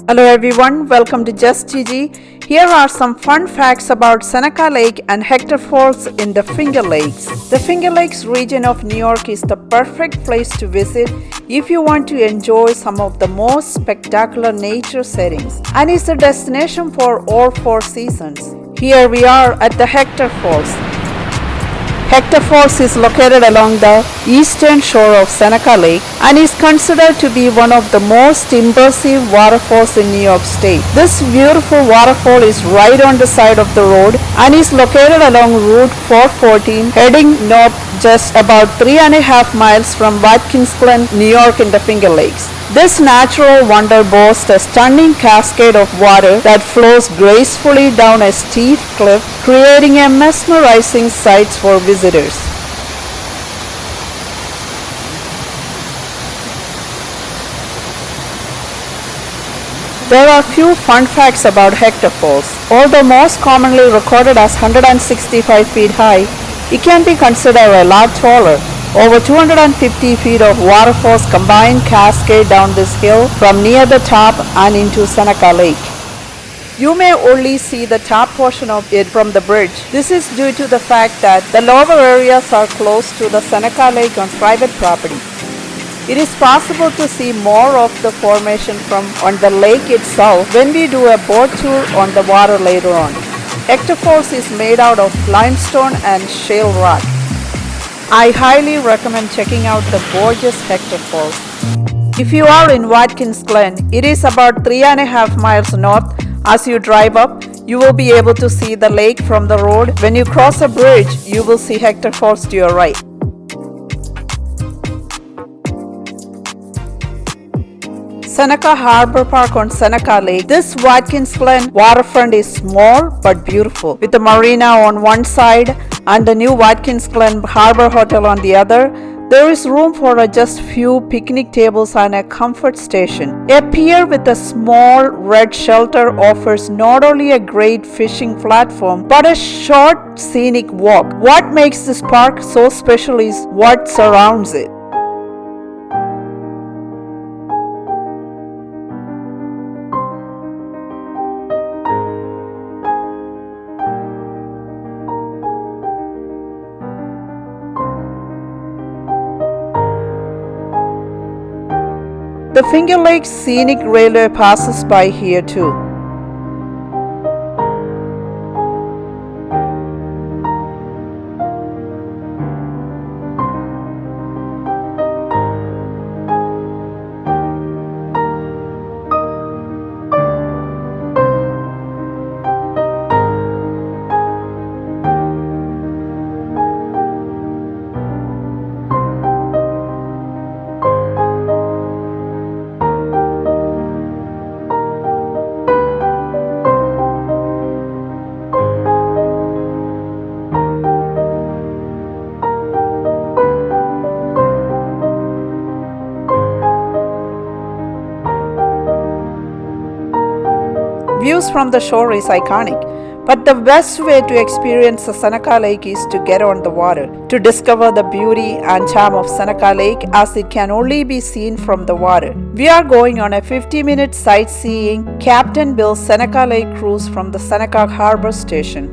Hello everyone, welcome to Just Giji. Here are some fun facts about Seneca Lake and Hector Falls in the Finger Lakes. The Finger Lakes region of New York is the perfect place to visit if you want to enjoy some of the most spectacular nature settings, and is a destination for all four seasons. Here we are at the Hector Falls. Hector Falls is located along the eastern shore of Seneca Lake and is considered to be one of the most impressive waterfalls in New York State. This beautiful waterfall is right on the side of the road and is located along Route 414 heading north just about 3.5 miles from Watkins Glen, New York in the Finger Lakes. This natural wonder boasts a stunning cascade of water that flows gracefully down a steep cliff, creating a mesmerizing sight for visitors. There are few fun facts about Hector Falls. Although most commonly recorded as 165 feet high, it can be considered a lot taller. Over 250 feet of waterfalls combined cascade down this hill from near the top and into Seneca Lake. You may only see the top portion of it from the bridge. This is due to the fact that the lower areas are close to the Seneca Lake on private property. It is possible to see more of the formation from on the lake itself when we do a boat tour on the water later on. Hector Falls is made out of limestone and shale rock. I highly recommend checking out the gorgeous Hector Falls. If you are in Watkins Glen, it is about 3.5 miles north. As you drive up, you will be able to see the lake from the road. When you cross a bridge, you will see Hector Falls to your right. Seneca Harbor Park on Seneca Lake. This Watkins Glen waterfront is small but beautiful, with the marina on one side and the new Watkins Glen Harbor Hotel on the other. There is room for just few picnic tables and a comfort station. A pier with a small red shelter offers not only a great fishing platform but a short scenic walk. What makes this park so special is what surrounds it. The Finger Lakes Scenic Railway passes by here too. Views from the shore is iconic, but the best way to experience the Seneca Lake is to get on the water, to discover the beauty and charm of Seneca Lake as it can only be seen from the water. We are going on a 50-minute sightseeing Captain Bill's Seneca Lake cruise from the Seneca Harbor Station.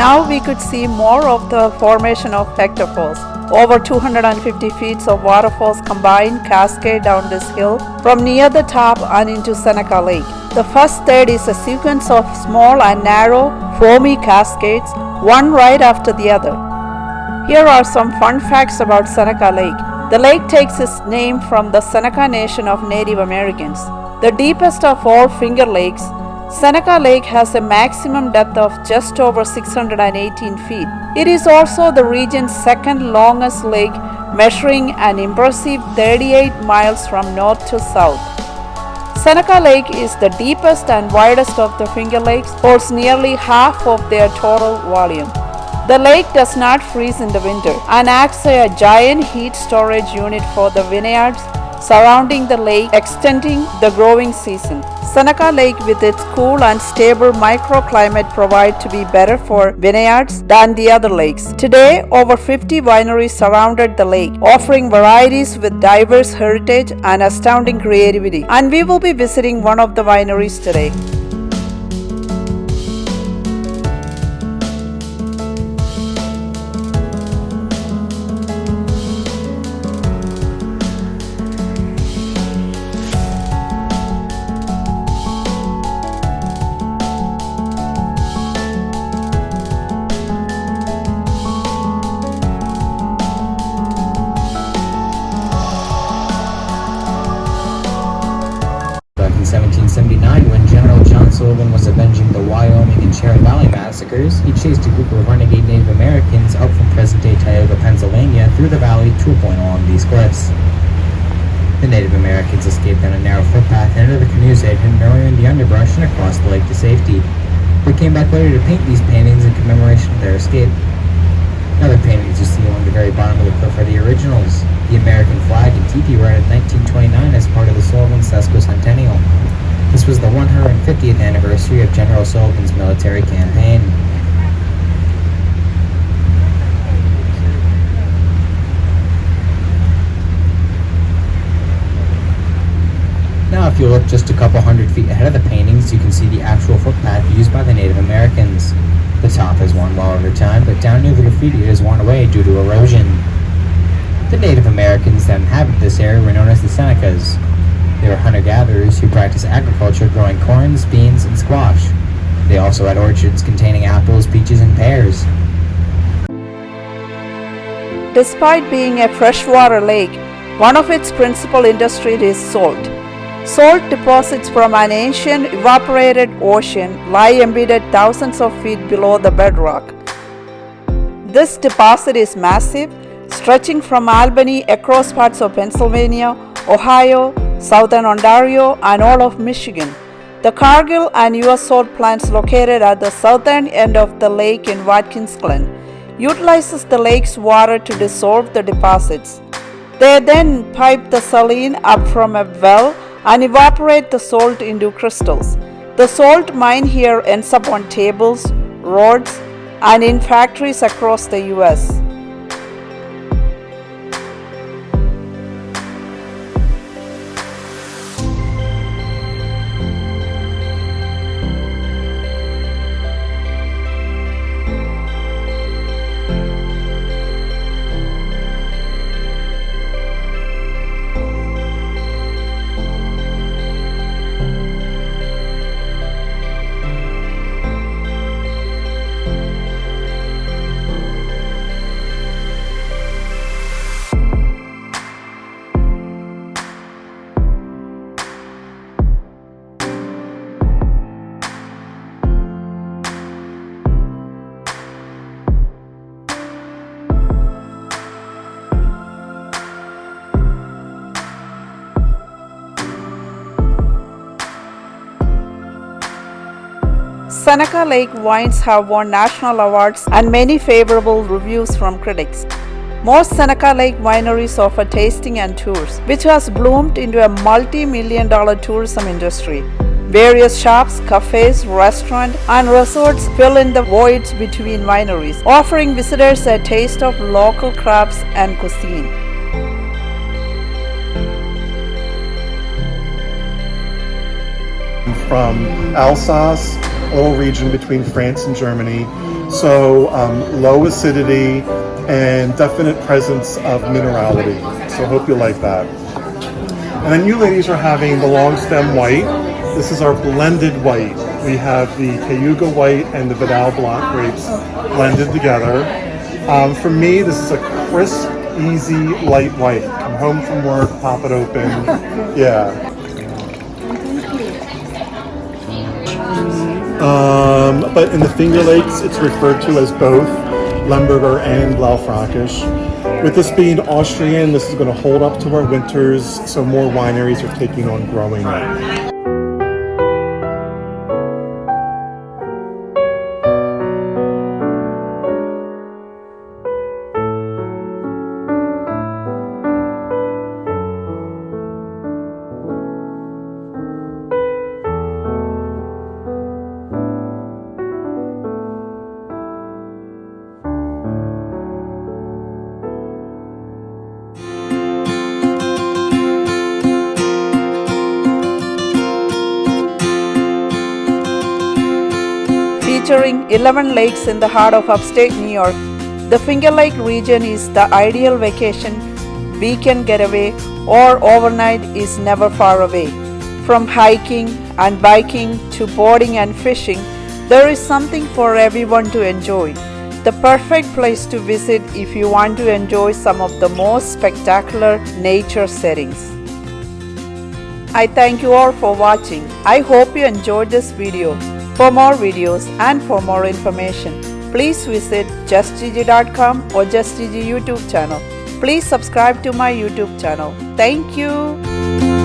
Now we could see more of the formation of Hector Falls. Over 250 feet of waterfalls combined cascade down this hill from near the top and into Seneca Lake. The first third is a sequence of small and narrow, foamy cascades, one right after the other. Here are some fun facts about Seneca Lake. The lake takes its name from the Seneca Nation of Native Americans. The deepest of all Finger Lakes, Seneca Lake has a maximum depth of just over 618 feet. It is also the region's second longest lake, measuring an impressive 38 miles from north to south. Seneca Lake is the deepest and widest of the Finger Lakes, holds nearly half of their total volume. The lake does not freeze in the winter and acts as a giant heat storage unit for the vineyards surrounding the lake, extending the growing season. Seneca Lake, with its cool and stable microclimate, provides to be better for vineyards than the other lakes. Today, over 50 wineries surrounded the lake, offering varieties with diverse heritage and astounding creativity. And we will be visiting one of the wineries today. In 1779, when General John Sullivan was avenging the Wyoming and Cherry Valley massacres, he chased a group of renegade Native Americans out from present-day Tioga, Pennsylvania, through the valley to a point along these cliffs. The Native Americans escaped on a narrow footpath and into the canoes they had hidden earlier in the underbrush and across the lake to safety. They came back later to paint these paintings in commemoration of their escape. Other paintings you see along the very bottom of the cliff are the originals. The American flag and teepee were added in 1929 as part of the Sullivan sesquicentennial. This was the 150th anniversary of General Sullivan's military campaign. Now if you look just a couple hundred feet ahead of the paintings, you can see the actual footpath used by the Native Americans. The top has worn well over time, but down near the graffiti it has worn away due to erosion. The Native Americans that inhabited this area were known as the Senecas. They were hunter-gatherers who practiced agriculture growing corns, beans, and squash. They also had orchards containing apples, peaches, and pears. Despite being a freshwater lake, one of its principal industries is salt. Salt deposits from an ancient evaporated ocean lie embedded thousands of feet below the bedrock. This deposit is massive, stretching from Albany across parts of Pennsylvania, Ohio, southern Ontario, and all of Michigan. The Cargill and US salt plants located at the southern end of the lake in Watkins Glen utilizes the lake's water to dissolve the deposits. They then pipe the saline up from a well and evaporate the salt into crystals. The salt mined here ends up on tables, roads, and in factories across the US. Seneca Lake wines have won national awards and many favorable reviews from critics. Most Seneca Lake wineries offer tasting and tours, which has bloomed into a multi-million-dollar tourism industry. Various shops, cafes, restaurants, and resorts fill in the voids between wineries, offering visitors a taste of local crafts and cuisine. From Alsace, a little region between France and Germany, so low acidity and definite presence of minerality. So hope you like that. And then you ladies are having the long stem white. This is our blended white. We have the Cayuga white and the Vidal Blanc grapes blended together. For me, this is a crisp, easy, light white. Come home from work, pop it open. Yeah. but in the Finger Lakes, it's referred to as both Lemberger and Blaufränkisch. With this being Austrian, this is going to hold up to our winters, so more wineries are taking on growing it. Featuring 11 lakes in the heart of upstate New York, the Finger Lake region is the ideal vacation weekend getaway, or overnight is never far away. From hiking and biking to boarding and fishing, there is something for everyone to enjoy. The perfect place to visit if you want to enjoy some of the most spectacular nature settings. I thank you all for watching. I hope you enjoyed this video. For more videos and for more information, please visit justgiji.com or JustGiji YouTube channel. Please subscribe to my YouTube channel. Thank you.